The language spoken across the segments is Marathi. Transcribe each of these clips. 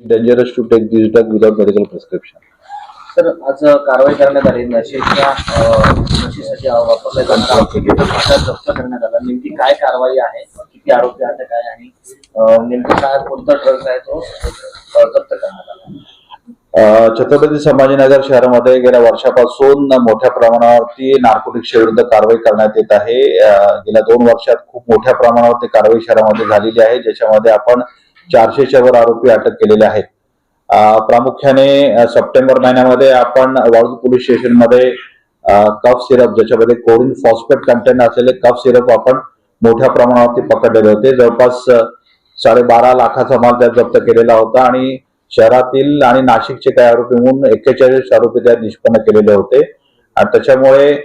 dangerous to take this drug without medical prescription. Sir, आज कारवाई करण्यात आली नशेसाठी वापरल्या जाणाऱ्या औषधीचा साठा जप्त करण्यात आला. नेमकी काय कारवाई आहे, किती आरोपी अटक आहे आणि नेमकं काय कोणता ड्रग्ज आहे तो जप्त करण्यात आला? छत्रपती संभाजीनगर शहरामध्ये गेल्या वर्षापासून मोठ्या प्रमाणावरती नार्कोटिक्सच्या विरुद्ध कारवाई करण्यात येत आहे. गेल्या 2 वर्षात खूप मोठ्या प्रमाणावरती कारवाई शहरामध्ये झालेली आहे, ज्याच्यामध्ये आपण 400च्या वर आरोपी अटक केलेले आहेत. प्रामुख्याने सप्टेंबर महिन्यामध्ये आपण वाळूज पोलीस स्टेशन मध्ये कफ सिरप, ज्याच्यामध्ये कोडिन फॉस्फेट कंटेंट असलेले कफ सिरप आपण मोठ्या प्रमाणावरती पकडलेले होते. जवळपास 12.5 लाखाचा माल त्यात जप्त केलेला होता आणि शहरातील आणि नाशिकचे काही आरोपी म्हणून 41 आरोपी त्यात निष्पन्न केलेले होते. आणि त्याच्यामुळे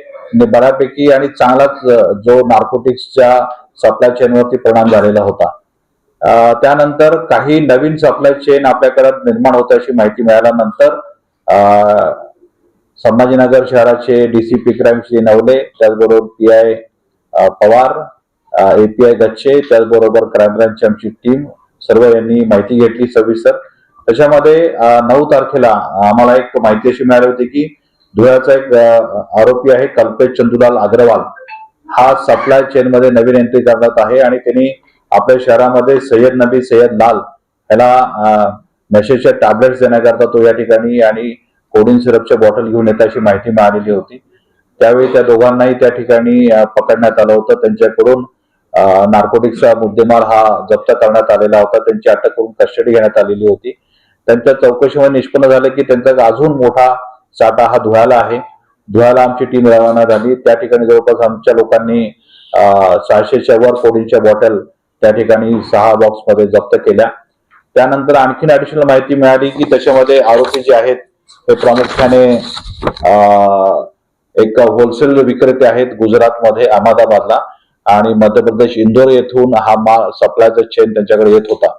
बऱ्यापैकी आणि चांगलाच जो नार्कोटिक्सच्या सप्लाय चेनवरती परिणाम झालेला होता. त्यानंतर काही नवीन सप्लाय चेन आपल्याकडे निर्माण होत अशी माहिती मिळाल्यानंतर संभाजीनगर शहराचे डीसीपी क्राईम श्री नवले, त्याचबरोबर पीआय पवार, एपीआय गच्छे, त्याचबरोबर क्राईम ब्रांचची आमची टीम सर्व यांनी माहिती घेतली सविस्तर. त्याच्यामध्ये 9 तारखेला आम्हाला एक माहिती अशी मिळाली होती की धुळ्याचा एक आरोपी आहे कल्पेश चंदूलाल अग्रवाल, हा सप्लाय चेन मध्ये नवीन एंट्री करण्यात आहे आणि त्यांनी आपल्या शहरामध्ये सय्यद नबी सय्यद लाल याला नशेच्या टॅबलेट्स देण्याकरता तो या ठिकाणी आणि कोडिन सिरपच्या बॉटल घेऊन येत अशी माहिती मिळालेली होती. त्यावेळी त्या दोघांनाही त्या ठिकाणी पकडण्यात आलं होतं. त्यांच्याकडून नार्कोटिक्सचा मुद्देमाल हा जप्त करण्यात आलेला होता. त्यांची अटक करून कस्टडी घेण्यात आलेली होती. त्यांच्या चौकशीमध्ये निष्पन्न झालं की त्यांचा अजून मोठा साठा हा धुळ्याला आहे. धुळ्याला आमची टीम रवाना झाली. त्या ठिकाणी जवळपास आमच्या लोकांनी 600च्या वर कोडिनच्या बॉटल त्या ठिकाणी 6 बॉक्स मध्ये जप्त केल्या. त्यानंतर आणखीन ऍडिशनल माहिती मिळाली की त्याच्यामध्ये आरोपी जे आहेत ते प्रामुख्याने एक होलसेल विक्रेते आहेत गुजरातमध्ये अहमदाबादला आणि मध्य प्रदेश इंदोर येथून हा माल सप्लायचा चेन त्यांच्याकडे येत होता.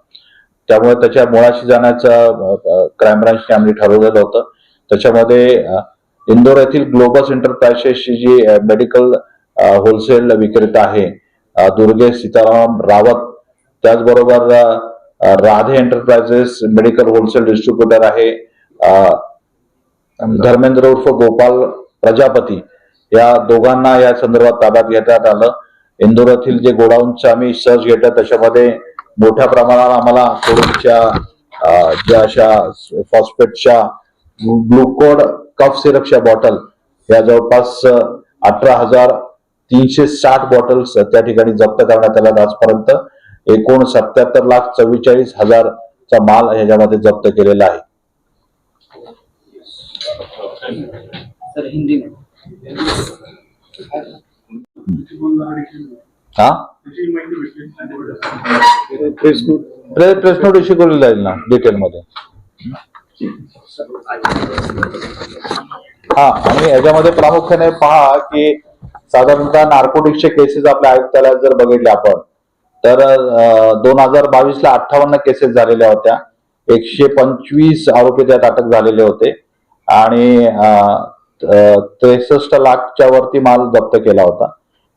त्यामुळे त्याच्या मुळाशी जाण्याचं क्राईम ब्रांचने आम्ही ठरवलेलं होतं. त्याच्यामध्ये इंदोर येथील ग्लोबस एंटरप्राइजेसची जी मेडिकल होलसेल विक्रेता आहे दुर्गेश सीताराम रावत, त्याचबरोबर Radhe enterprises medical wholesale distributor आहे धर्मेंद्र उर्फ गोपाल प्रजापती, या दोघांना या संदर्भात ताब्यात घेण्यात आलं. इंदोर येथील जे गोडाऊनचं आम्ही सर्च घेतलं त्याच्यामध्ये मोठ्या प्रमाणावर आम्हाला कोडिनच्या ज्या अशा फॉस्फेटच्या ग्लुकोड कफ सिरपच्या बॉटल या जवळपास 18,360 बॉटल्स त्या ठिकाणी जप्त करण्यात आल्या. आजपर्यंत एकूण 77,44,000चा माल ह्याच्यामध्ये जप्त केलेला आहे. हा प्रेस नोट इश्यू केली जाईल ना डिटेल मध्ये. हा आणि याच्यामध्ये प्रामुख्याने पहा की साधारणतः नार्कोटिक्सचे केसेस आपल्या आयुक्तालयात जर बघितले आपण तर 2022ला 58 केसेस झालेल्या होत्या. 125 आरोपी त्यात अटक झालेले होते आणि 63 लाखच्या वरती माल जप्त केला होता.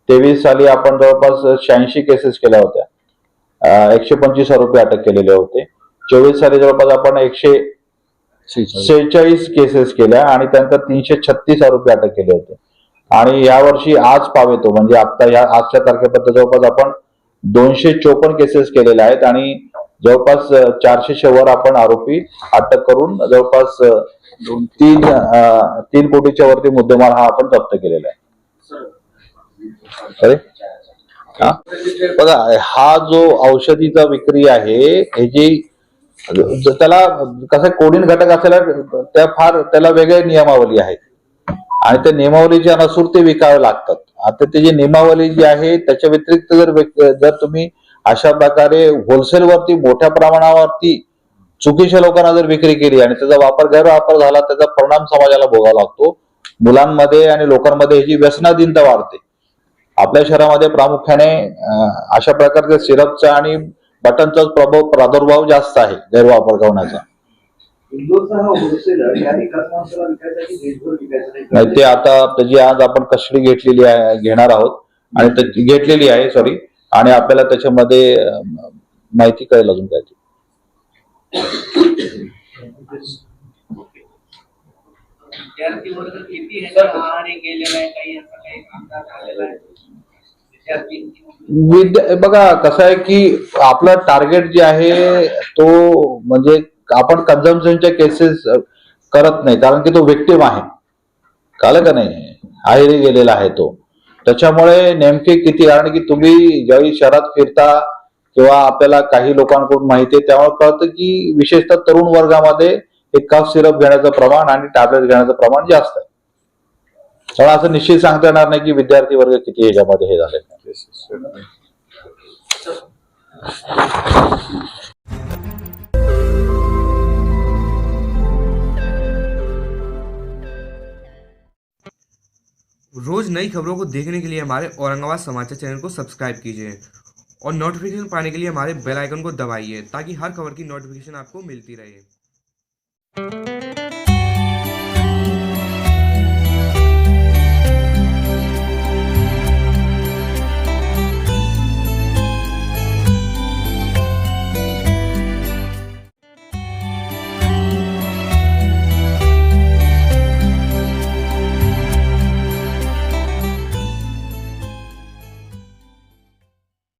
23 साली आपण जवळपास 86 केसेस केल्या होत्या. 125 आरोपी अटक केलेले होते. 24 साली जवळपास आपण 146 केसेस केल्या आणि त्यानंतर 336 आरोपी अटक केले होते. आणि यावर्षी आज पावेतो म्हणजे आता या आजच्या तारखेपर्यंत जवळपास आपण 254 केसेस केलेल्या आहेत आणि जवळपास 400च्या वर आपण आरोपी अटक करून जवळपास 3 कोटीच्या वरती मुद्देमाल हा आपण जप्त केलेला आहे. अरे बघा, हा जो औषधीचा विक्री आहे ह्याची त्याला कसं कोडिन घटक असलेला त्याला वेगळे नियमावली आहेत आणि त्या नियमावलीच्या अनुसार ते विकावे लागतात. आता त्याची नियमावली जी आहे त्याच्या व्यतिरिक्त जर तुम्ही अशा प्रकारे होलसेल वरती मोठ्या प्रमाणावरती चुकीच्या लोकांना जर विक्री केली आणि त्याचा गैरवापर झाला, त्याचा परिणाम समाजाला भोगावा लागतो. मुलांमध्ये आणि लोकांमध्ये ह्याची व्यसनाधीनता वाढते. आपल्या शहरामध्ये प्रामुख्याने अशा प्रकारच्या सिरपचा आणि बटनचा प्रादुर्भाव जास्त आहे गैरवापर करण्याचा. नाही ते आता त्याची आज आपण कस्टडी घेणार आहोत आणि घेतलेली आहे आणि आपल्याला त्याच्यामध्ये माहिती कळेल अजून काय. विद्यार्थी वर्ग किती ह्याच्या आहारी गेलेला आहे काही असं काही अंदाज आलेला आहे विद्यार्थी बघा कसं आहे की आपलं टार्गेट जे आहे तो म्हणजे आपण कन्झम्पशनच्या केसेस करत नाही, कारण की तो विक्टिम आहे, कळलं का नाही, आहिरी गेलेला आहे तो. त्याच्यामुळे नेमके किती, कारण की तुम्ही ज्यावेळी शहरात फिरता किंवा आपल्याला काही लोकांकडून माहिती आहे त्यामुळे कळतं की विशेषतः तरुण वर्गामध्ये हे कफ सिरप घेण्याचं प्रमाण आणि टॅबलेट घेण्याचं प्रमाण जास्त आहे. त्यामुळे असं निश्चित सांगता येणार नाही की विद्यार्थी वर्ग किती ह्याच्यामध्ये हे झाले. रोज नई खबरों को देखने के लिए हमारे औरंगाबाद समाचार चैनल को सब्सक्राइब कीजिए और नोटिफिकेशन पाने के लिए हमारे बेल आइकन को दबाइए ताकि हर खबर की नोटिफिकेशन आपको मिलती रहे।